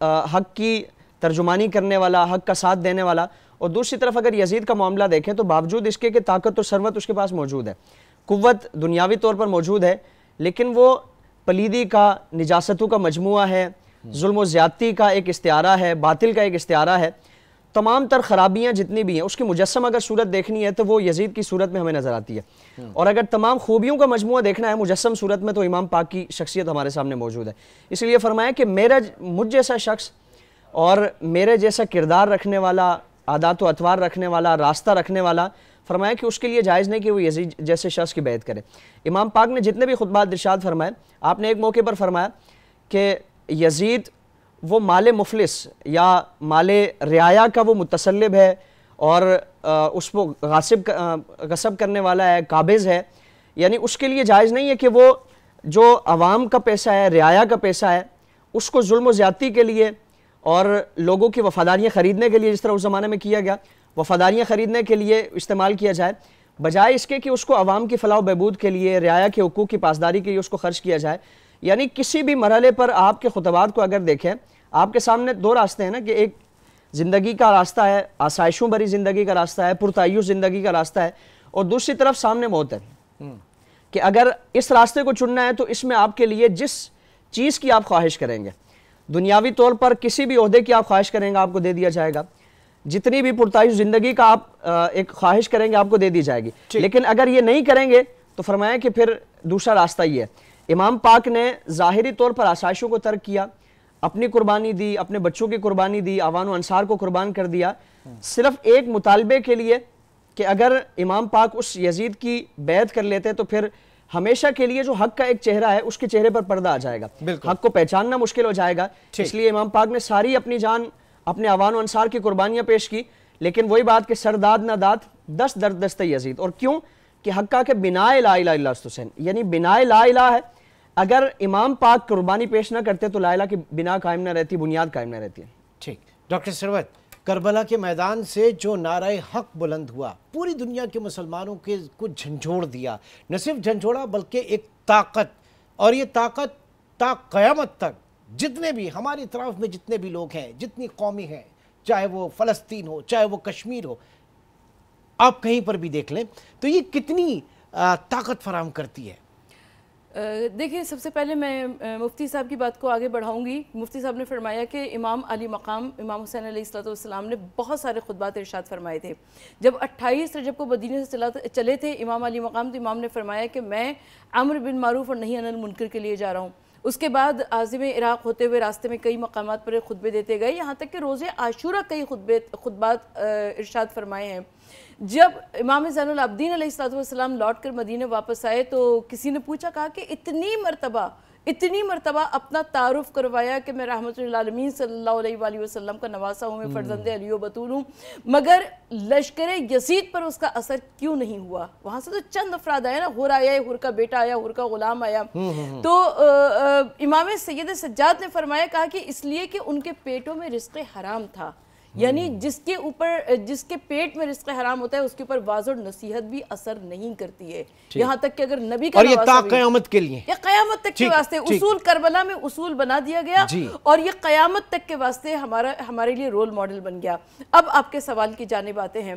حق کی ترجمانی کرنے والا، حق کا ساتھ دینے والا. اور دوسری طرف اگر یزید کا معاملہ دیکھیں تو باوجود اس کے کہ طاقت اور ثروت اس کے پاس موجود ہے، قوت دنیاوی طور پر موجود ہے، لیکن وہ پلیدی کا، نجاستوں کا مجموعہ ہے، ظلم و زیادتی کا ایک استعارہ ہے، باطل کا ایک استعارہ ہے. تمام تر خرابیاں جتنی بھی ہیں اس کی مجسم اگر صورت دیکھنی ہے تو وہ یزید کی صورت میں ہمیں نظر آتی ہے، اور اگر تمام خوبیوں کا مجموعہ دیکھنا ہے مجسم صورت میں تو امام پاک کی شخصیت ہمارے سامنے موجود ہے. اس لیے فرمایا کہ مجھ جیسا شخص اور میرے جیسا کردار رکھنے والا، عادات و اطوار رکھنے والا، راستہ رکھنے والا، فرمایا کہ اس کے لیے جائز نہیں کہ وہ یزید جیسے شخص کی بیعت کرے. امام پاک نے جتنے بھی خطبات ارشاد فرمائے، آپ نے ایک موقع پر فرمایا کہ یزید وہ مال مفلس یا مال رعایا کا وہ متسلب ہے اور اس کو غصب کرنے والا ہے، قابض ہے. یعنی اس کے لیے جائز نہیں ہے کہ وہ جو عوام کا پیسہ ہے، رعایا کا پیسہ ہے، اس کو ظلم و زیادتی کے لیے اور لوگوں کی وفاداریاں خریدنے کے لیے، جس طرح اس زمانے میں کیا گیا، وفاداریاں خریدنے کے لیے استعمال کیا جائے، بجائے اس کے کہ اس کو عوام کی فلاح و بہبود کے لیے، رعایا کے حقوق کی پاسداری کے لیے اس کو خرچ کیا جائے. یعنی کسی بھی مرحلے پر آپ کے خطبات کو اگر دیکھیں، آپ کے سامنے دو راستے ہیں نا، کہ ایک زندگی کا راستہ ہے، آسائشوں بھری زندگی کا راستہ ہے، پرتعیش زندگی کا راستہ ہے، اور دوسری طرف سامنے موت ہے. کہ اگر اس راستے کو چننا ہے تو اس میں آپ کے لیے جس چیز کی آپ خواہش کریں گے، دنیاوی طور پر کسی بھی عہدے کی آپ خواہش کریں گے آپ کو دے دیا جائے گا، جتنی بھی پرتعیش زندگی کا آپ ایک خواہش کریں گے آپ کو دے دی جائے گی. لیکن اگر یہ نہیں کریں گے تو فرمایا کہ پھر دوسرا راستہ یہ ہے. امام پاک نے ظاہری طور پر آسائشوں کو ترک کیا، اپنی قربانی دی، اپنے بچوں کی قربانی دی، آوان و انصار کو قربان کر دیا، صرف ایک مطالبے کے لیے کہ اگر امام پاک اس یزید کی بیعت کر لیتے تو پھر ہمیشہ کے لیے جو حق کا ایک چہرہ ہے اس کے چہرے پر پردہ آ جائے گا، حق کو پہچاننا مشکل ہو جائے گا. اس لیے امام پاک نے ساری اپنی جان اپنے آوان و انصار کی قربانیاں پیش کی. لیکن وہی بات کہ سرداد نہ داد 10 درد دست یزید. اور کیوں؟ کہ حق کا کہ بنا لا الہ الا اللہ حسین، یعنی بنا لا الہ ہے. اگر امام پاک قربانی پیش نہ کرتے تو لا الہ کی بنا قائم نہ رہتی، بنیاد قائم نہ رہتی. ٹھیک. ڈاکٹر ثروت، کربلا کے میدان سے جو نعرہ حق بلند ہوا، پوری دنیا کے مسلمانوں کے کو جھنجھوڑ دیا، نہ صرف جھنجھوڑا بلکہ ایک طاقت، اور یہ طاقت تا قیامت تک جتنے بھی ہماری اطراف میں جتنے بھی لوگ ہیں، جتنی قومی ہیں، چاہے وہ فلسطین ہو، چاہے وہ کشمیر ہو، آپ کہیں پر بھی دیکھ لیں تو یہ کتنی طاقت فراہم کرتی ہے. دیکھیں، سب سے پہلے میں مفتی صاحب کی بات کو آگے بڑھاؤں گی. مفتی صاحب نے فرمایا کہ امام علی مقام امام حسین علیہ السلام نے بہت سارے خطبات ارشاد فرمائے تھے. جب 28 رجب کو مدینے سے چلے تھے امام علی مقام، تو امام نے فرمایا کہ میں امر بالمعروف اور نہی عن المنکر کے لیے جا رہا ہوں. اس کے بعد عازم عراق ہوتے ہوئے راستے میں کئی مقامات پر خطبے دیتے گئے، یہاں تک کہ روز عاشورہ کئی خطبات ارشاد فرمائے ہیں. جب امام زین العابدین علیہ السلام لوٹ کر مدینہ واپس آئے تو کسی نے پوچھا، کہا کہ اتنی مرتبہ اپنا تعارف کروایا کہ میں رحمت للعالمین صلی اللہ علیہ وآلہ وسلم کا نواسا ہوں، میں فرزند علی و بطول ہوں، مگر لشکر یزید پر اس کا اثر کیوں نہیں ہوا؟ وہاں سے تو چند افراد آئے نا، حر آیا، حر کا بیٹا آیا، حر کا غلام آیا. تو امام سید سجاد نے فرمایا، کہا کہ اس لیے کہ ان کے پیٹوں میں رزق حرام تھا. یعنی جس کے پیٹ میں رزق حرام ہوتا ہے اس کے اوپر واضح اور نصیحت بھی اثر نہیں کرتی ہے، یہاں تک کہ اگر نبی کا اور یہ تا قیامت کے لیے، یہ قیامت تک کے واسطے اصول کربلا میں اصول بنا دیا گیا، اور یہ قیامت تک کے واسطے ہمارے لیے رول ماڈل بن گیا. اب آپ کے سوال کی جانب آتے ہیں.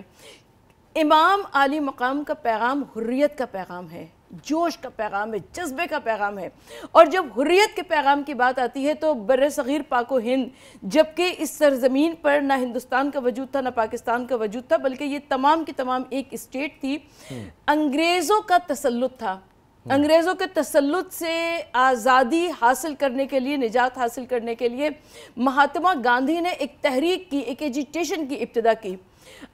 امام علی مقام کا پیغام حریت کا پیغام ہے، جوش کا پیغام ہے، جذبے کا پیغام ہے. اور جب حریت کے پیغام کی بات آتی ہے تو بر صغیر پاک و ہند، جبکہ اس سرزمین پر نہ ہندوستان کا وجود تھا نہ پاکستان کا وجود تھا، بلکہ یہ تمام کی تمام ایک اسٹیٹ تھی، انگریزوں کا تسلط تھا. انگریزوں کے تسلط سے آزادی حاصل کرنے کے لیے، نجات حاصل کرنے کے لیے مہاتما گاندھی نے ایک تحریک کی، ایک ایجیٹیشن کی ابتدا کی.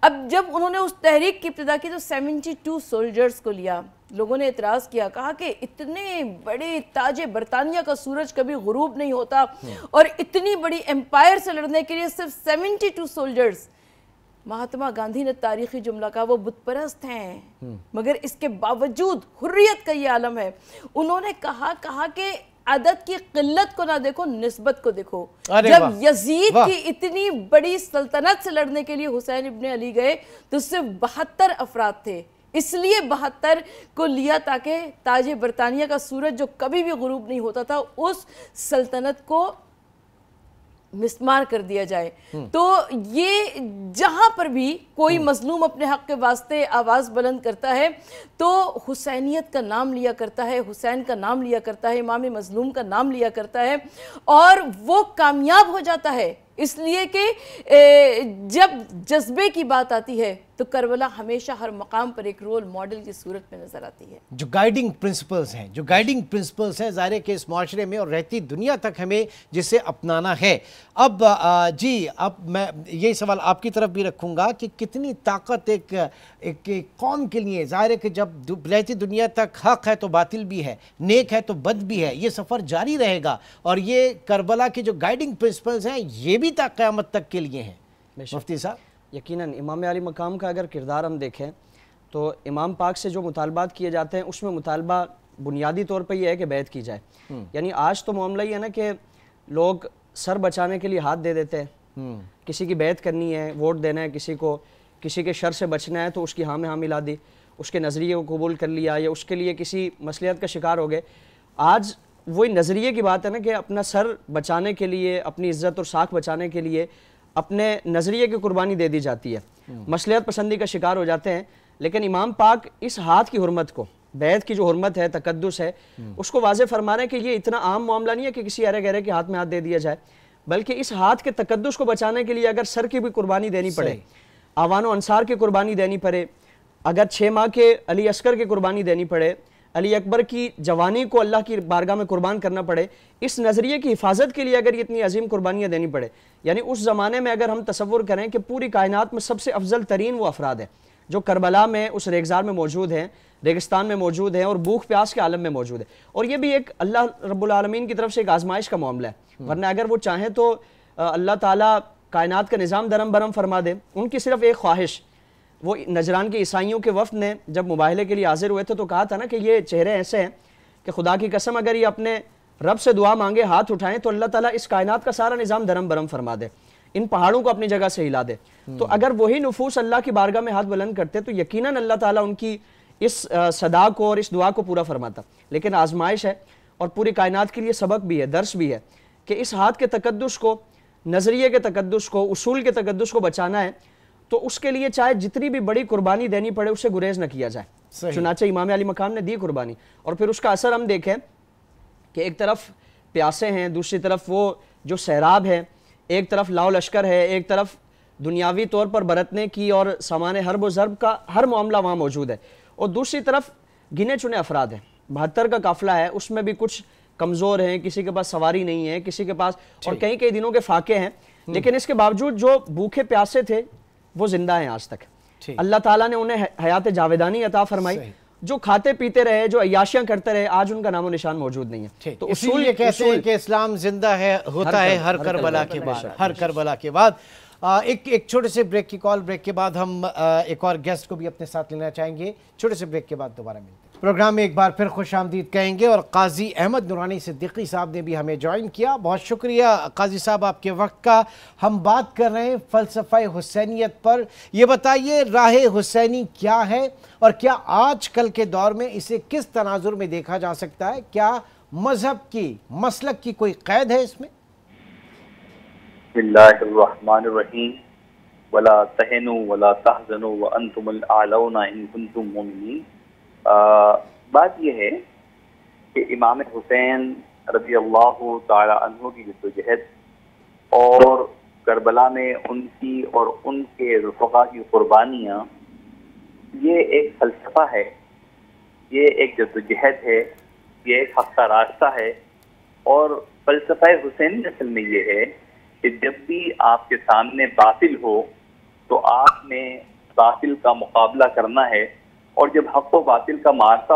اب جب انہوں نے اس تحریک کی ابتدا کی تو 72 سولجرز کو لیا. لوگوں نے اعتراض کیا، کہا کہ اتنے بڑے تاج برطانیہ کا سورج کبھی غروب نہیں ہوتا، اور اتنی بڑی امپائر سے لڑنے کے لیے صرف 72 سولجرز. مہاتما گاندھی نے تاریخی جملہ کہا، وہ بت پرست ہیں مگر اس کے باوجود حریت کا یہ عالم ہے. انہوں نے کہا کہ عدد کی قلت کو نہ دیکھو، نسبت کو دیکھو. جب یزید کی اتنی بڑی سلطنت سے لڑنے کے لیے حسین ابن علی گئے تو صرف 72 افراد تھے، اس لیے 72 کو لیا تاکہ تاج برطانیہ کا سورج جو کبھی بھی غروب نہیں ہوتا تھا اس سلطنت کو مسمار کر دیا جائے. تو یہ جہاں پر بھی کوئی مظلوم اپنے حق کے واسطے آواز بلند کرتا ہے تو حسینیت کا نام لیا کرتا ہے, حسین کا نام لیا کرتا ہے, امام مظلوم کا نام لیا کرتا ہے, اور وہ کامیاب ہو جاتا ہے. اس لیے کہ جب جذبے کی بات آتی ہے تو کربلا ہمیشہ ہر مقام پر ایک رول ماڈل کی صورت میں نظر آتی ہے. جو گائیڈنگ پرنسپلز ہیں ظاہر ہے کہ اس معاشرے میں اور رہتی دنیا تک ہمیں جسے اپنانا ہے. اب اب میں یہی سوال آپ کی طرف بھی رکھوں گا کہ کتنی طاقت ایک قوم کے لیے, ظاہر ہے کہ جب رہتی دنیا تک حق ہے تو باطل بھی ہے, نیک ہے تو بد بھی ہے, یہ سفر جاری رہے گا, اور یہ کربلا کے جو گائیڈنگ پرنسپلز ہیں یہ بھی تا قیامت تک کے لیے ہیں. مفتی صاحب, یقیناً امام علی مقام کا اگر کردار ہم دیکھیں تو امام پاک سے جو مطالبات کیے جاتے ہیں اس میں مطالبہ بنیادی طور پہ یہ ہے کہ بیعت کی جائے. یعنی آج تو معاملہ یہ ہے نا کہ لوگ سر بچانے کے لیے ہاتھ دے دیتے ہیں, کسی کی بیعت کرنی ہے, ووٹ دینا ہے کسی کو, کسی کے شر سے بچنا ہے تو اس کی ہاں میں ہاں ملا دی, اس کے نظریے کو قبول کر لیا یا اس کے لیے کسی مصلحت کا شکار ہو گئے. آج وہی نظریے کی بات ہے نا کہ اپنا سر بچانے کے لیے, اپنی عزت اور ساکھ بچانے کے لیے اپنے نظریے کی قربانی دے دی جاتی ہے, مصلحت پسندی کا شکار ہو جاتے ہیں. لیکن امام پاک اس ہاتھ کی حرمت کو, بیعت کی جو حرمت ہے, تقدس ہے, اس کو واضح فرما رہے ہیں کہ یہ اتنا عام معاملہ نہیں ہے کہ کسی ارے گہرے کے ہاتھ میں ہاتھ دے دیا جائے, بلکہ اس ہاتھ کے تقدس کو بچانے کے لیے اگر سر کی بھی قربانی دینی پڑے, آوان و انصار کی قربانی دینی پڑے, اگر 6 ماہ کے علی اصغر کی قربانی دینی پڑے, علی اکبر کی جوانی کو اللہ کی بارگاہ میں قربان کرنا پڑے, اس نظریے کی حفاظت کے لیے اگر یہ اتنی عظیم قربانیاں دینی پڑے, یعنی اس زمانے میں اگر ہم تصور کریں کہ پوری کائنات میں سب سے افضل ترین وہ افراد ہیں جو کربلا میں اس ریگزار میں موجود ہیں, ریگستان میں موجود ہیں اور بھوک پیاس کے عالم میں موجود ہیں, اور یہ بھی ایک اللہ رب العالمین کی طرف سے ایک آزمائش کا معاملہ ہے. ورنہ اگر وہ چاہیں تو اللہ تعالیٰ کائنات کا نظام درم برم فرما دے. ان کی صرف ایک خواہش, وہ نجران کے عیسائیوں کے وفد نے جب مباہلے کے لیے حاضر ہوئے تھے تو کہا تھا نا کہ یہ چہرے ایسے ہیں کہ خدا کی قسم اگر یہ اپنے رب سے دعا مانگے, ہاتھ اٹھائیں تو اللہ تعالیٰ اس کائنات کا سارا نظام درم برم فرما دے, ان پہاڑوں کو اپنی جگہ سے ہلا دے. تو اگر وہی نفوس اللہ کی بارگاہ میں ہاتھ بلند کرتے تو یقیناً اللہ تعالیٰ ان کی اس صدا کو اور اس دعا کو پورا فرماتا. لیکن آزمائش ہے اور پوری کائنات کے لیے سبق بھی ہے, درس بھی ہے کہ اس ہاتھ کے تقدس کو, نظریے کے تقدس کو, اصول کے تقدس کو بچانا ہے تو اس کے لیے چاہے جتنی بھی بڑی قربانی دینی پڑے اسے گریز نہ کیا جائے. چنانچہ امام علی مقام نے دی قربانی, اور پھر اس کا اثر ہم دیکھیں کہ ایک طرف پیاسے ہیں, دوسری طرف وہ جو سیراب ہے, ایک طرف لاؤ لشکر ہے, ایک طرف دنیاوی طور پر برتنے کی اور سامان حرب و ضرب کا ہر معاملہ وہاں موجود ہے, اور دوسری طرف گنے چنے افراد ہیں. 72 کا قافلہ ہے, اس میں بھی کچھ کمزور ہیں, کسی کے پاس سواری نہیں ہے, کسی کے پاس اور کئی دنوں کے فاقے ہیں, لیکن اس کے باوجود جو بھوکے پیاسے تھے وہ زندہ ہیں آج تک. اللہ تعالیٰ نے انہیں حیات جاویدانی عطا فرمائی. جو کھاتے پیتے رہے, جو عیاشیاں کرتے رہے, آج ان کا نام و نشان موجود نہیں ہے. تو اصول یہ کہتے ہیں کہ اسلام زندہ ہے, ہوتا ہے ہر کربلا کے بعد, ہر کربلا کے بعد. ایک چھوٹے سے بریک کی کال, بریک کے بعد ہم ایک اور گیسٹ کو بھی اپنے ساتھ لینا چاہیں گے. چھوٹے سے بریک کے بعد دوبارہ ملتے ہیں. پروگرام میں ایک بار پھر خوش آمدید کہیں گے, اور قاضی احمد نورانی صدیقی صاحب نے بھی ہمیں جوائن کیا. بہت شکریہ قاضی صاحب آپ کے وقت کا. ہم بات کر رہے ہیں فلسفہ حسینیت پر. یہ بتائیے راہ حسینی کیا ہے, اور کیا آج کل کے دور میں اسے کس تناظر میں دیکھا جا سکتا ہے؟ کیا مذہب کی, مسلک کی کوئی قید ہے اس میں؟ بسم اللہ الرحمن الرحیم. ولا تہنوا ولا تحزنوا وانتم الاعلون ان کنتم مؤمنین. بات یہ ہے کہ امام حسین رضی اللہ تعالی عنہ کی جدوجہد اور کربلا میں ان کی اور ان کے رفقا کی قربانیاں, یہ ایک فلسفہ ہے, یہ ایک جدوجہد ہے, یہ ایک حق کا راستہ ہے. اور فلسفہ حسینی اصل میں یہ ہے کہ جب بھی آپ کے سامنے باطل ہو تو آپ نے باطل کا مقابلہ کرنا ہے, اور جب حق و باطل کا مارتا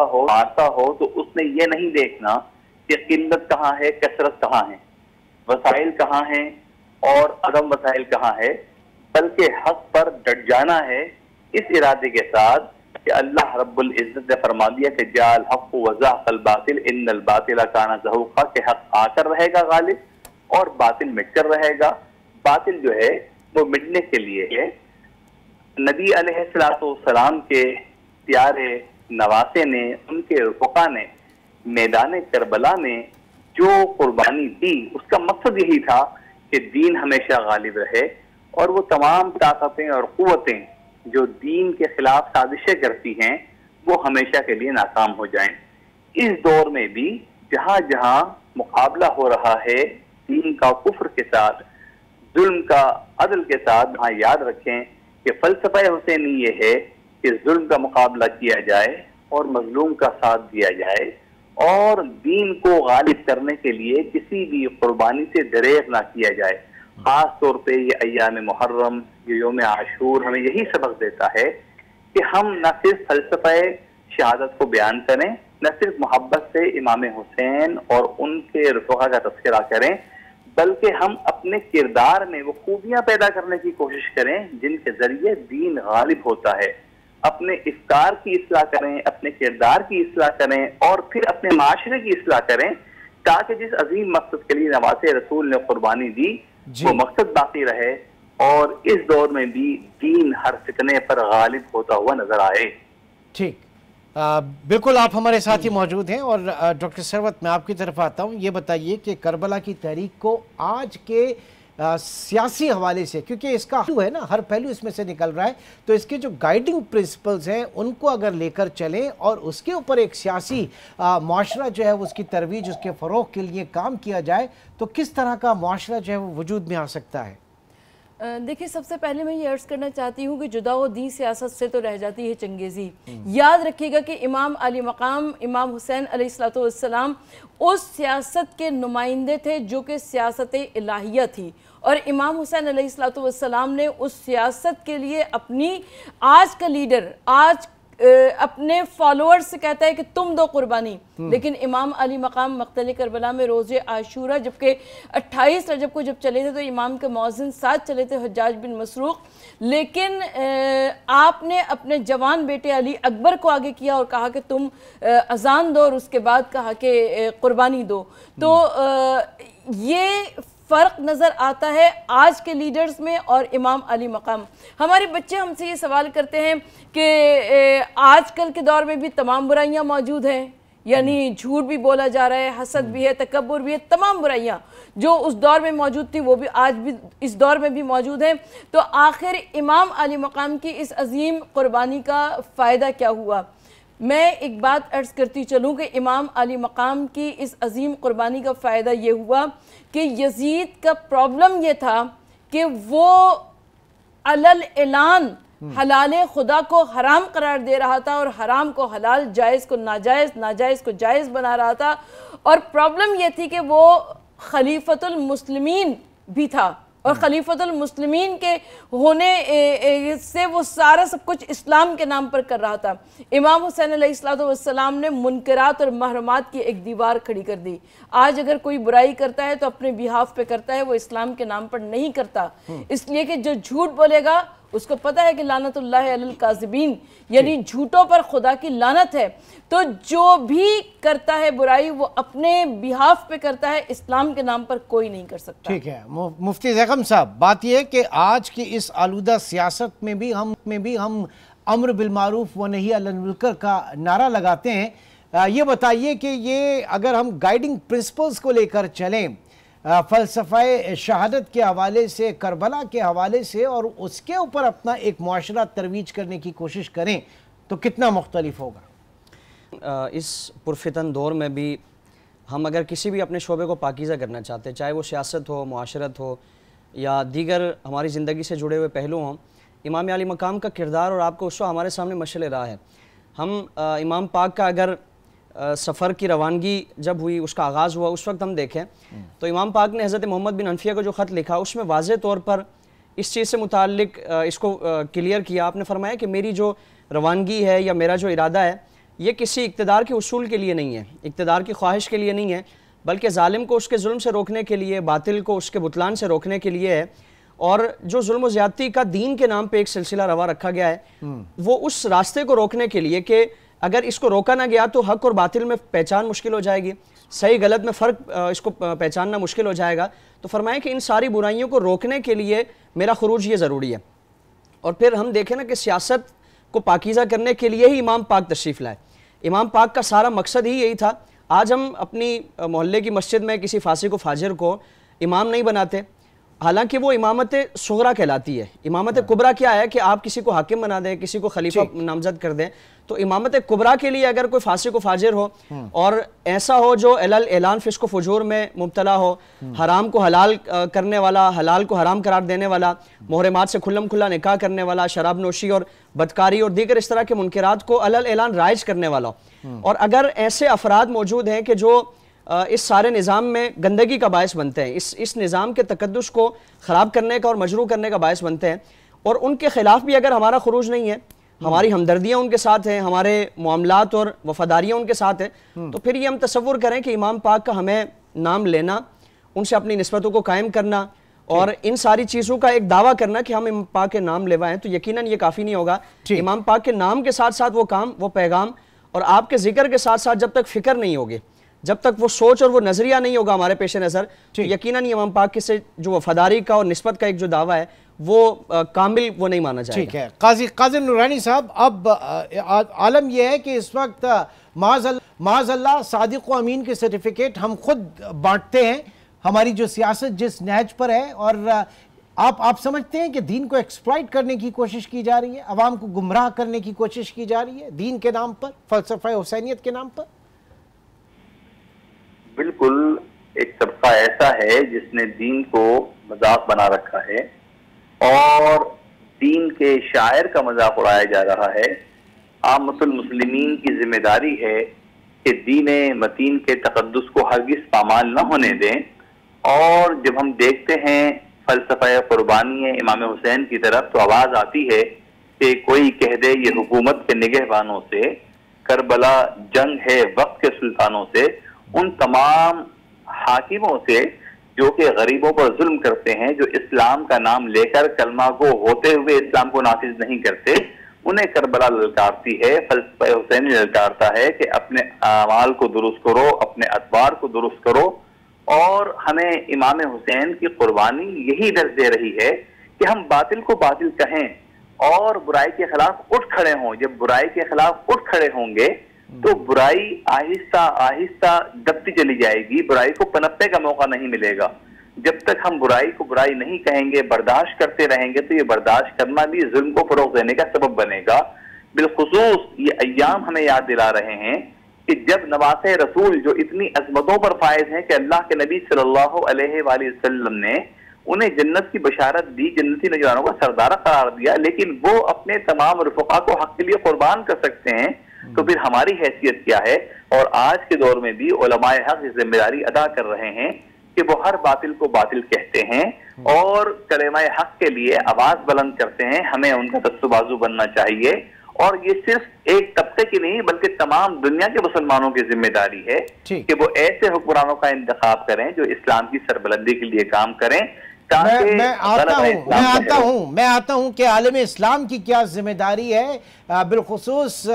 ہو تو اس میں یہ نہیں دیکھنا کہ قلت کہاں ہے, کثرت کہاں ہے, وسائل کہاں ہیں اور عدم وسائل کہاں ہے, بلکہ حق پر ڈٹ جانا ہے اس ارادے کے ساتھ کہ اللہ رب العزت نے فرما دیا کہ جاء الحق وزهق الباطل ان الباطل کان زهوقا, کہ حق آ کر رہے گا غالب اور باطل مٹ کر رہے گا. باطل جو ہے وہ مٹنے کے لیے ہے. نبی علیہ السلام کے پیارے نواسے نے, ان کے رفقا نے میدان کربلا میں جو قربانی دی اس کا مقصد یہی تھا کہ دین ہمیشہ غالب رہے اور وہ تمام طاقتیں اور قوتیں جو دین کے خلاف سازشیں کرتی ہیں وہ ہمیشہ کے لیے ناکام ہو جائیں۔ اس دور میں بھی جہاں جہاں مقابلہ ہو رہا ہے دین کا کفر کے ساتھ، ظلم کا عدل کے ساتھ، وہاں یاد رکھیں کہ فلسفہ حسینی یہ ہے کہ ظلم کا مقابلہ کیا جائے اور مظلوم کا ساتھ دیا جائے اور دین کو غالب کرنے کے لیے کسی بھی قربانی سے دریغ نہ کیا جائے۔ خاص طور پہ یہ ایام محرم، یہ یوم عاشور ہمیں یہی سبق دیتا ہے کہ ہم نہ صرف فلسفہ شہادت کو بیان کریں، نہ صرف محبت سے امام حسین اور ان کے رفقا کا تذکرہ کریں، بلکہ ہم اپنے کردار میں وہ خوبیاں پیدا کرنے کی کوشش کریں جن کے ذریعے دین غالب ہوتا ہے۔ اپنے افکار کی اصلاح کریں، اپنے کردار کی اصلاح کریں اور پھر اپنے معاشرے کی اصلاح کریں تاکہ جس عظیم مقصد کے لیے نواسِ رسول نے قربانی دی وہ مقصد باقی رہے اور اس دور میں بھی دین ہر فتنے پر غالب ہوتا ہوا نظر آئے۔ ٹھیک، بالکل آپ ہمارے ساتھ ہی موجود ہیں اور ڈاکٹر ثروت میں آپ کی طرف آتا ہوں۔ یہ بتائیے کہ کربلا کی تحریک کو آج کے سیاسی حوالے سے، کیونکہ اس کا ہے نا ہر پہلو اس میں سے نکل رہا ہے، تو اس کے جو گائیڈنگ پرنسپلز ہیں ان کو اگر لے کر چلیں اور اس کے اوپر ایک سیاسی معاشرہ جو ہے اس کی ترویج، اس کے فروغ کے لیے کام کیا جائے تو کس طرح کا معاشرہ جو ہے وہ وجود میں آ سکتا ہے؟ دیکھیں، سب سے پہلے میں یہ عرض کرنا چاہتی ہوں کہ جدا و دین سیاست سے تو رہ جاتی ہے چنگیزی۔ یاد رکھیے گا کہ امام علی مقام امام حسین علیہ السلام اس سیاست کے نمائندے تھے جو کہ سیاست الہیہ تھی، اور امام حسین علیہ السلام نے اس سیاست کے لیے اپنی آج کا لیڈر آج اپنے فالوور سے کہتا ہے کہ تم دو قربانی، لیکن امام علی مقام مقتل کربلا میں روز عاشورہ جبکہ 28 رجب کو جب چلے تھے تو امام کے مؤذن ساتھ چلے تھے حجاج بن مسروق، لیکن آپ نے اپنے جوان بیٹے علی اکبر کو آگے کیا اور کہا کہ تم اذان دو اور اس کے بعد کہا کہ قربانی دو۔ تو یہ فرق نظر آتا ہے آج کے لیڈرز میں اور امام علی مقام۔ ہمارے بچے ہم سے یہ سوال کرتے ہیں کہ آج کل کے دور میں بھی تمام برائیاں موجود ہیں، یعنی جھوٹ بھی بولا جا رہا ہے، حسد بھی ہے، تکبر بھی ہے، تمام برائیاں جو اس دور میں موجود تھی وہ بھی آج بھی اس دور میں بھی موجود ہیں، تو آخر امام علی مقام کی اس عظیم قربانی کا فائدہ کیا ہوا؟ میں ایک بات عرض کرتی چلوں کہ امام علی مقام کی اس عظیم قربانی کا فائدہ یہ ہوا کہ یزید کا پرابلم یہ تھا کہ وہ علل اعلان حلال خدا کو حرام قرار دے رہا تھا اور حرام کو حلال، جائز کو ناجائز، ناجائز کو جائز بنا رہا تھا، اور پرابلم یہ تھی کہ وہ خلیفۃ المسلمین بھی تھا اور خلیفۃ المسلمین کے ہونے سے وہ سارا سب کچھ اسلام کے نام پر کر رہا تھا۔ امام حسین علیہ السلام نے منکرات اور محرمات کی ایک دیوار کھڑی کر دی۔ آج اگر کوئی برائی کرتا ہے تو اپنے بیہاف پہ کرتا ہے، وہ اسلام کے نام پر نہیں کرتا، اس لیے کہ جو جھوٹ بولے گا اس کو پتہ ہے کہ لعنت اللہ علی الکاذبین، یعنی جھوٹوں پر خدا کی لعنت ہے۔ تو جو بھی کرتا ہے برائی وہ اپنے بیہاف پہ کرتا ہے، اسلام کے نام پر کوئی نہیں کر سکتا۔ ٹھیک ہے مفتی زیغم صاحب، بات یہ ہے کہ آج کی اس آلودہ سیاست میں بھی ہم امر بالمعروف و نہی عن المنکر کا نعرہ لگاتے ہیں۔ یہ بتائیے کہ یہ اگر ہم گائیڈنگ پرنسپلز کو لے کر چلیں فلسفہ شہادت کے حوالے سے، کربلا کے حوالے سے، اور اس کے اوپر اپنا ایک معاشرہ ترویج کرنے کی کوشش کریں تو کتنا مختلف ہوگا؟ اس پرفتن دور میں بھی ہم اگر کسی بھی اپنے شعبے کو پاکیزہ کرنا چاہتے ہیں، چاہے وہ سیاست ہو، معاشرت ہو یا دیگر ہماری زندگی سے جڑے ہوئے پہلو ہوں، امام علی مقام کا کردار اور آپ کو اسوہ ہمارے سامنے مشعل راہ ہے۔ ہم امام پاک کا اگر سفر کی روانگی جب ہوئی، اس کا آغاز ہوا، اس وقت ہم دیکھیں تو امام پاک نے حضرت محمد بن حنفیہ کو جو خط لکھا اس میں واضح طور پر اس چیز سے متعلق اس کو کلیئر کیا۔ آپ نے فرمایا کہ میری جو روانگی ہے یا میرا جو ارادہ ہے یہ کسی اقتدار کے حصول کے لیے نہیں ہے، اقتدار کی خواہش کے لیے نہیں ہے، بلکہ ظالم کو اس کے ظلم سے روکنے کے لیے، باطل کو اس کے بطلان سے روکنے کے لیے ہے، اور جو ظلم و زیادتی کا دین کے نام پہ ایک سلسلہ روا رکھا گیا ہے وہ اس راستے کو روکنے کے لیے کہ اگر اس کو روکا نہ گیا تو حق اور باطل میں پہچان مشکل ہو جائے گی، صحیح غلط میں فرق اس کو پہچاننا مشکل ہو جائے گا، تو فرمایا کہ ان ساری برائیوں کو روکنے کے لیے میرا خروج یہ ضروری ہے۔ اور پھر ہم دیکھیں نا کہ سیاست کو پاکیزہ کرنے کے لیے ہی امام پاک تشریف لائے، امام پاک کا سارا مقصد ہی یہی تھا۔ آج ہم اپنی محلے کی مسجد میں کسی فاسق و فاجر کو امام نہیں بناتے، حالانکہ وہ امامت صغرا کہلاتی ہے. امامت کبرا کیا ہے کہ آپ کسی کو حاکم بنا دیں, کسی کو خلیفہ نامزد کر دیں. تو امامت کبرا کے لیے اگر کوئی فاسق و فاجر ہو اور ایسا ہو جو اعلان فسق و فجور میں مبتلا ہو, حرام کو حلال کرنے والا, حلال کو حرام قرار دینے والا, محرمات سے کھلم کھلا نکاح کرنے والا, شراب نوشی اور بدکاری اور دیگر اس طرح کے منکرات کو اعلان رائج کرنے والا ہو, اور اگر ایسے افراد موجود ہیں کہ جو اس سارے نظام میں گندگی کا باعث بنتے ہیں, اس نظام کے تقدس کو خراب کرنے کا اور مجروح کرنے کا باعث بنتے ہیں, اور ان کے خلاف بھی اگر ہمارا خروج نہیں ہے, ہماری ہمدردیاں ان کے ساتھ ہیں, ہمارے معاملات اور وفاداریاں ان کے ساتھ ہیں, تو پھر یہ ہم تصور کریں کہ امام پاک کا ہمیں نام لینا, ان سے اپنی نسبتوں کو قائم کرنا اور ان ساری چیزوں کا ایک دعویٰ کرنا کہ ہم امام پاک کے نام لیوائیں, تو یقیناً یہ کافی نہیں ہوگا. امام پاک کے نام کے ساتھ ساتھ وہ کام, وہ پیغام اور آپ کے ذکر کے ساتھ ساتھ جب تک فکر نہیں ہوگی, جب تک وہ سوچ اور وہ نظریہ نہیں ہوگا ہمارے پیش نظر, تو یقیناً یہ امام پاک کے سے جو وفاداری کا اور نسبت کا ایک جو دعویٰ ہے وہ کامل وہ نہیں مانا جائے گا. ٹھیک ہے قاضی نورانی صاحب, اب عالم یہ ہے کہ اس وقت معاذ اللہ صادق و امین کے سرٹیفکیٹ ہم خود بانٹتے ہیں, ہماری جو سیاست جس نہج پر ہے, اور آپ سمجھتے ہیں کہ دین کو ایکسپلائٹ کرنے کی کوشش کی جا رہی ہے, عوام کو گمراہ کرنے کی کوشش کی جا رہی ہے دین کے نام پر, فلسفہ حسینیت کے نام پر؟ بالکل, ایک طبقہ ایسا ہے جس نے دین کو مذاق بنا رکھا ہے اور دین کے شاعر کا مذاق اڑایا جا رہا ہے. عامۃ المسلمین کی ذمہ داری ہے کہ دین متین کے تقدس کو ہرگز پامال نہ ہونے دیں, اور جب ہم دیکھتے ہیں فلسفہ قربانی امام حسین کی طرف تو آواز آتی ہے کہ کوئی کہہ دے یہ حکومت کے نگہبانوں سے, کربلا جنگ ہے وقت کے سلطانوں سے, ان تمام حاکموں سے جو کہ غریبوں پر ظلم کرتے ہیں, جو اسلام کا نام لے کر کلمہ کو ہوتے ہوئے اسلام کو نافذ نہیں کرتے, انہیں کربلا للکارتی ہے. فلسفہ حسینی للکارتا ہے کہ اپنے اعمال کو درست کرو, اپنے اطوار کو درست کرو, اور ہمیں امام حسین کی قربانی یہی درس دے رہی ہے کہ ہم باطل کو باطل کہیں اور برائی کے خلاف اٹھ کھڑے ہوں. جب برائی کے خلاف اٹھ کھڑے ہوں گے تو برائی آہستہ آہستہ دبتی چلی جائے گی, برائی کو پنپنے کا موقع نہیں ملے گا. جب تک ہم برائی کو برائی نہیں کہیں گے, برداشت کرتے رہیں گے, تو یہ برداشت کرنا بھی ظلم کو فروغ دینے کا سبب بنے گا. بالخصوص یہ ایام ہمیں یاد دلا رہے ہیں کہ جب نواسہ رسول جو اتنی عظمتوں پر فائز ہیں کہ اللہ کے نبی صلی اللہ علیہ وآلہ وسلم نے انہیں جنت کی بشارت دی, جنتی نوجوانوں کا سردار قرار دیا, لیکن وہ اپنے تمام رفقا کو حق کے لیے قربان کر سکتے ہیں, تو پھر ہماری حیثیت کیا ہے؟ اور آج کے دور میں بھی علماء حق اس ذمہ داری ادا کر رہے ہیں کہ وہ ہر باطل کو باطل کہتے ہیں اور کلمہ حق کے لیے آواز بلند کرتے ہیں. ہمیں ان کا دست و بازو بننا چاہیے, اور یہ صرف ایک طبقے کی نہیں بلکہ تمام دنیا کے مسلمانوں کی ذمہ داری ہے کہ وہ ایسے حکمرانوں کا انتخاب کریں جو اسلام کی سربلندی کے لیے کام کریں. میں آتا ہوں کہ عالم اسلام کی کیا ذمہ داری ہے, بالخصوص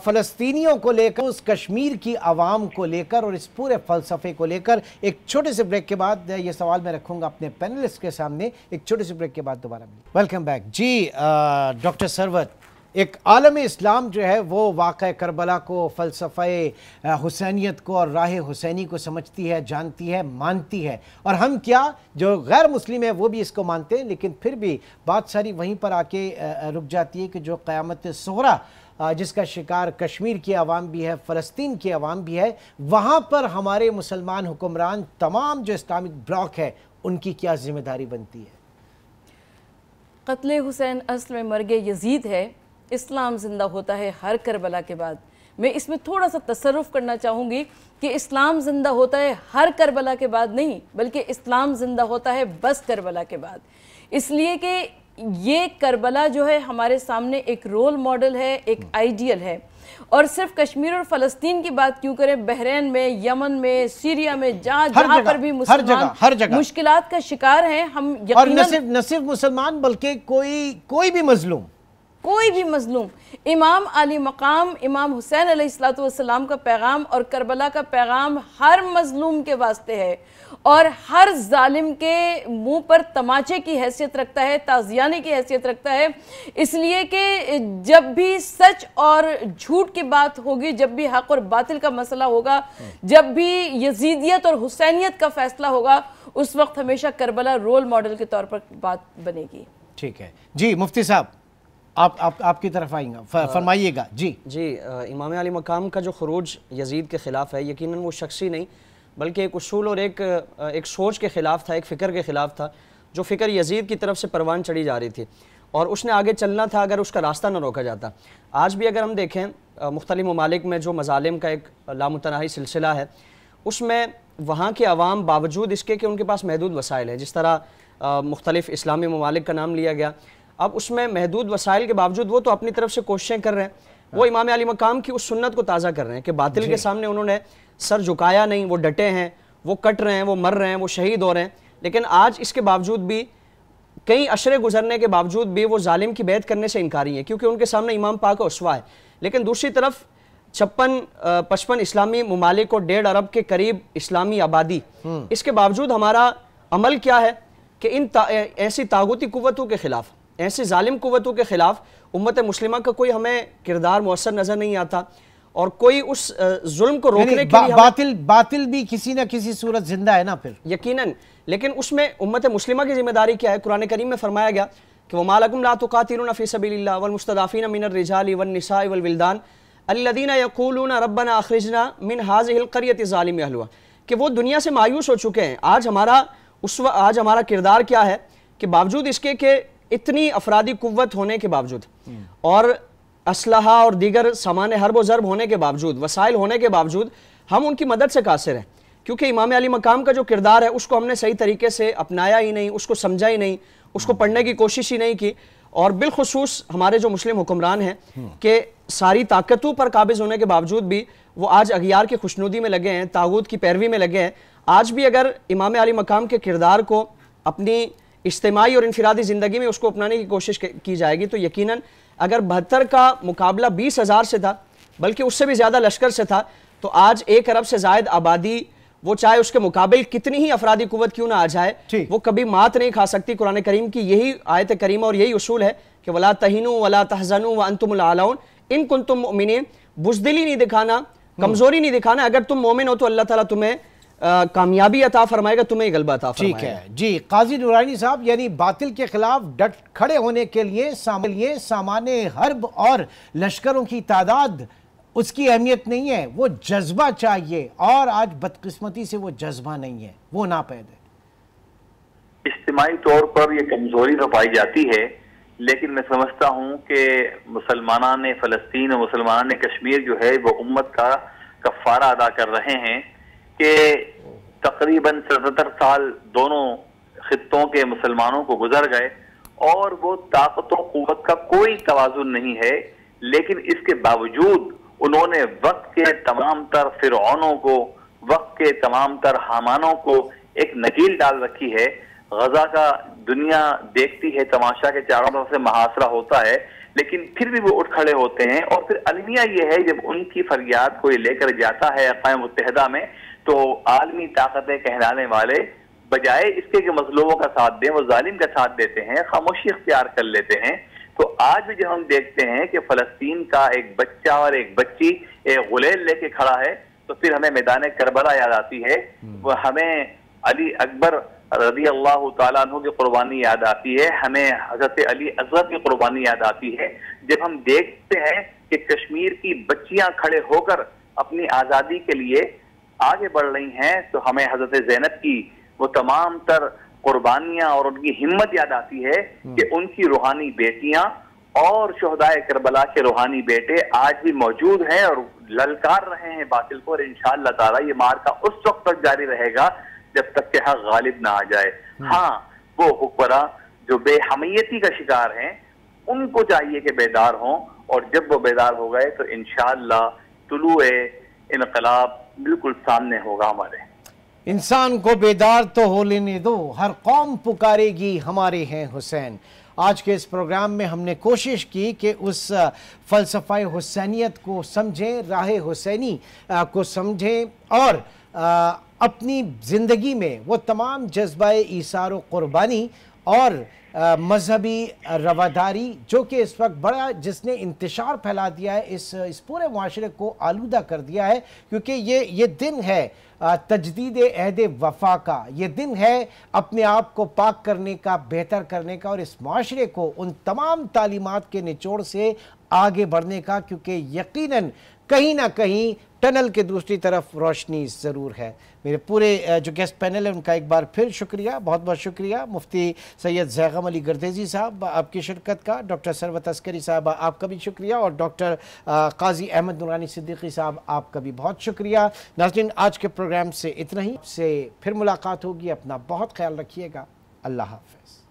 فلسطینیوں کو لے کر, اس کشمیر کی عوام کو لے کر اور اس پورے فلسفے کو لے کر. ایک چھوٹے سے بریک کے بعد یہ سوال میں رکھوں گا اپنے پینلسٹ کے سامنے, ایک چھوٹے سے بریک کے بعد دوبارہ ملیں. Welcome back. جی ڈاکٹر ثروت, ایک عالم اسلام جو ہے وہ واقع کربلا کو, فلسفہ حسینیت کو اور راہ حسینی کو سمجھتی ہے, جانتی ہے, مانتی ہے, اور ہم کیا جو غیر مسلم ہیں وہ بھی اس کو مانتے ہیں, لیکن پھر بھی بات ساری وہیں پر آ کے رک جاتی ہے کہ جو قیامت صغریٰ جس کا شکار کشمیر کی عوام بھی ہے, فلسطین کی عوام بھی ہے, وہاں پر ہمارے مسلمان حکمران تمام جو اسلامک بلاک ہے ان کی کیا ذمہ داری بنتی ہے؟ قتل حسین اصل میں مرگ یزید ہے, اسلام زندہ ہوتا ہے ہر کربلا کے بعد. میں اس میں تھوڑا سا تصرف کرنا چاہوں گی کہ اسلام زندہ ہوتا ہے ہر کربلا کے بعد نہیں, بلکہ اسلام زندہ ہوتا ہے بس کربلا کے بعد. اس لیے کہ یہ کربلا جو ہے ہمارے سامنے ایک رول ماڈل ہے, ایک آئیڈیل ہے. اور صرف کشمیر اور فلسطین کی بات کیوں کریں, بحرین میں, یمن میں, سیریا میں, جہاں پر بھی مسلمان مشکلات کا شکار ہیں, ہم اور نہ صرف مسلمان بلکہ کوئی بھی مظلوم, امام علی مقام امام حسین علیہ السلام کا پیغام اور کربلا کا پیغام ہر مظلوم کے واسطے ہے, اور ہر ظالم کے منہ پر تماچے کی حیثیت رکھتا ہے, تعزیانے کی حیثیت رکھتا ہے. اس لیے کہ جب بھی سچ اور جھوٹ کی بات ہوگی, جب بھی حق اور باطل کا مسئلہ ہوگا, جب بھی یزیدیت اور حسینیت کا فیصلہ ہوگا, اس وقت ہمیشہ کربلا رول ماڈل کے طور پر بات بنے گی. ٹھیک ہے جی مفتی صاحب آپ کی طرف آئیں گا فرمائیے گا. جی امام علی مقام کا جو خروج یزید کے خلاف ہے یقیناً وہ شخصی نہیں بلکہ ایک اصول اور ایک سوچ کے خلاف تھا, ایک فکر کے خلاف تھا, جو فکر یزید کی طرف سے پروان چڑھی جا رہی تھی اور اس نے آگے چلنا تھا اگر اس کا راستہ نہ روکا جاتا. آج بھی اگر ہم دیکھیں مختلف ممالک میں جو مظالم کا ایک لامتناہی سلسلہ ہے اس میں وہاں کے عوام باوجود اس کے کہ ان کے پاس محدود وسائل ہیں, جس طرح مختلف اسلامی ممالک کا نام لیا گیا, اب اس میں محدود وسائل کے باوجود وہ تو اپنی طرف سے کوششیں کر رہے ہیں, وہ امام علی مقام کی اس سنت کو تازہ کر رہے ہیں کہ باطل کے سامنے انہوں نے سر جھکایا نہیں, وہ ڈٹے ہیں, وہ کٹ رہے ہیں, وہ مر رہے ہیں, وہ شہید ہو رہے ہیں. لیکن آج اس کے باوجود بھی کئی عشرے گزرنے کے باوجود بھی وہ ظالم کی بیعت کرنے سے انکاری ہیں کیونکہ ان کے سامنے امام پاک کا اسوہ ہے. لیکن دوسری طرف 55 اسلامی ممالک اور 1.5 ارب کے قریب اسلامی آبادی, اس کے باوجود ہمارا عمل کیا ہے کہ ان ایسی طاغوتی قوتوں کے خلاف, ایسی ظالم قوتوں کے خلاف امت مسلمہ کا کوئی ہمیں کردار مؤثر نظر نہیں آتا اور کوئی اس ظلم کو روکنے کے لیے باطل بھی کسی نہ کسی صورت زندہ ہے نا پھر یقیناً. لیکن اس میں امت مسلمہ کی ذمہ داری کیا ہے؟ قرآن کریم میں فرمایا گیا کہ وَمَا لَكُمْ لَا تُقَاتِلُونَ فِي سَبِيلِ اللَّهِ وَالْمُسْتَضْعَفِينَ مِنَ الرِّجَالِ وَالنِّسَاءِ وَالْوِلْدَانِ الَّذِينَ يَقُولُونَ رَبَّنَا أَخْرِجْنَا مِنْ هَٰذِهِ الْقَرْيَةِ الظَّالِمِ أَهْلُهَا, کہ وہ دنیا سے مایوس ہو چکے ہیں. آج ہمارا کردار کیا ہے کہ باوجود اس کے کہ اتنی افرادی قوت ہونے کے باوجود اور اسلحہ اور دیگر سامان حرب و ضرب ہونے کے باوجود, وسائل ہونے کے باوجود ہم ان کی مدد سے قاصر ہیں کیونکہ امام علی مقام کا جو کردار ہے اس کو ہم نے صحیح طریقے سے اپنایا ہی نہیں, اس کو سمجھا ہی نہیں, اس کو پڑھنے کی کوشش ہی نہیں کی. اور بالخصوص ہمارے جو مسلم حکمران ہیں کہ ساری طاقتوں پر قابض ہونے کے باوجود بھی وہ آج اغیار کی خوشنودی میں لگے ہیں, طاغوت کی پیروی میں لگے ہیں. آج بھی اگر امام علی مقام کے کردار کو اپنی اجتماعی اور انفرادی زندگی میں اس کو اپنانے کی کوشش کی جائے گی تو یقیناً اگر 72 کا مقابلہ 20,000 سے تھا بلکہ اس سے بھی زیادہ لشکر سے تھا تو آج 1 ارب سے زائد آبادی وہ چاہے اس کے مقابل کتنی ہی افرادی قوت کیوں نہ آ جائے وہ کبھی مات نہیں کھا سکتی. قرآن کریم کی یہی آیت کریمہ اور یہی اصول ہے کہ وَلَا تَهِنُوا وَلَا تَحْزَنُوا وَأَنْتُمُ الْأَعْلَوْنَ إِن كُنتُم مُؤْمِنِينَ. بزدلی نہیں دکھانا, کمزوری نہیں دکھانا. اگر تم مومن ہو تو اللہ تعالیٰ تمہیں کامیابی عطا فرمائے گا, تمہیں غلبہ عطا فرمائے گا. ٹھیک ہے جی قاضی نورانی صاحب, یعنی باطل کے خلاف ڈٹ کھڑے ہونے کے لیے سامان حرب اور لشکروں کی تعداد اس کی اہمیت نہیں ہے, وہ جذبہ چاہیے اور آج بدقسمتی سے وہ جذبہ نہیں ہے, وہ ناپید ہے. اجتماعی طور پر یہ کمزوری تو پائی جاتی ہے لیکن میں سمجھتا ہوں کہ مسلمانان فلسطین اور مسلمانان کشمیر جو ہے وہ امت کا کفارہ ادا کر رہے ہیں کہ تقریباً 77 سال دونوں خطوں کے مسلمانوں کو گزر گئے اور وہ طاقت و قوت کا کوئی توازن نہیں ہے, لیکن اس کے باوجود انہوں نے وقت کے تمام تر فرعونوں کو, وقت کے تمام تر حامانوں کو ایک نکیل ڈال رکھی ہے. غزہ کا دنیا دیکھتی ہے, تماشا کے چاروں طرف سے محاصرہ ہوتا ہے, لیکن پھر بھی وہ اٹھ کھڑے ہوتے ہیں. اور پھر المیہ یہ ہے جب ان کی فریاد کوئی لے کر جاتا ہے اقوام متحدہ میں تو عالمی طاقتیں کہلانے والے بجائے اس کے کہ مظلوموں کا ساتھ دیں وہ ظالم کا ساتھ دیتے ہیں, خاموشی اختیار کر لیتے ہیں. تو آج بھی جب ہم دیکھتے ہیں کہ فلسطین کا ایک بچہ اور ایک بچی ایک غلیل لے کے کھڑا ہے تو پھر ہمیں میدان کربلا یاد آتی ہے, وہ ہمیں علی اکبر رضی اللہ تعالیٰ عنہ کی قربانی یاد آتی ہے, ہمیں حضرت علی اصغر کی قربانی یاد آتی ہے. جب ہم دیکھتے ہیں کہ کشمیر کی بچیاں کھڑے ہو کر اپنی آزادی کے لیے آگے بڑھ رہی ہیں تو ہمیں حضرت زینب کی وہ تمام تر قربانیاں اور ان کی ہمت یاد آتی ہے کہ ان کی روحانی بیٹیاں اور شہدائے کربلا کے روحانی بیٹے آج بھی موجود ہیں اور للکار رہے ہیں باطل کو, اور انشاءاللہ تعالی یہ مارکا اس وقت تک جاری رہے گا جب تک کہ حق غالب نہ آ جائے. ہاں وہ حکمراں جو بے حمیتی کا شکار ہیں ان کو چاہیے کہ بیدار ہوں, اور جب وہ بیدار ہو گئے تو انشاءاللہ طلوع انقلاب بالکل سامنے ہوگا ہمارے. انسان کو بیدار تو ہو لینے دو, ہر قوم پکارے گی ہمارے ہیں حسین. آج کے اس پروگرام میں ہم نے کوشش کی کہ اس فلسفہ حسینیت کو سمجھیں, راہ حسینی کو سمجھیں اور اپنی زندگی میں وہ تمام جذبہ ایثار و قربانی اور مذہبی رواداری جو کہ اس وقت بڑا جس نے انتشار پھیلا دیا ہے، اس پورے معاشرے کو آلودہ کر دیا ہے، کیونکہ یہ دن ہے تجدید عہد وفا کا، یہ دن ہے اپنے آپ کو پاک کرنے کا، بہتر کرنے کا، اور اس معاشرے کو ان تمام تعلیمات کے نچوڑ سے آگے بڑھنے کا، کیونکہ یقیناً کہیں نہ کہیں ٹنل کے دوسری طرف روشنی ضرور ہے۔ میرے پورے جو گیسٹ پینل ہے ان کا ایک بار پھر شکریہ، بہت بہت شکریہ۔ مفتی سید زیغم علی گردیزی صاحب آپ کی شرکت کا، ڈاکٹر ثروت عسکری صاحب آپ کا بھی شکریہ، اور ڈاکٹر قاضی احمد نورانی صدیقی صاحب آپ کا بھی بہت شکریہ۔ ناظرین، آج کے پروگرام سے اتنا ہی، سے پھر ملاقات ہوگی، اپنا بہت خیال رکھیے گا، اللہ حافظ۔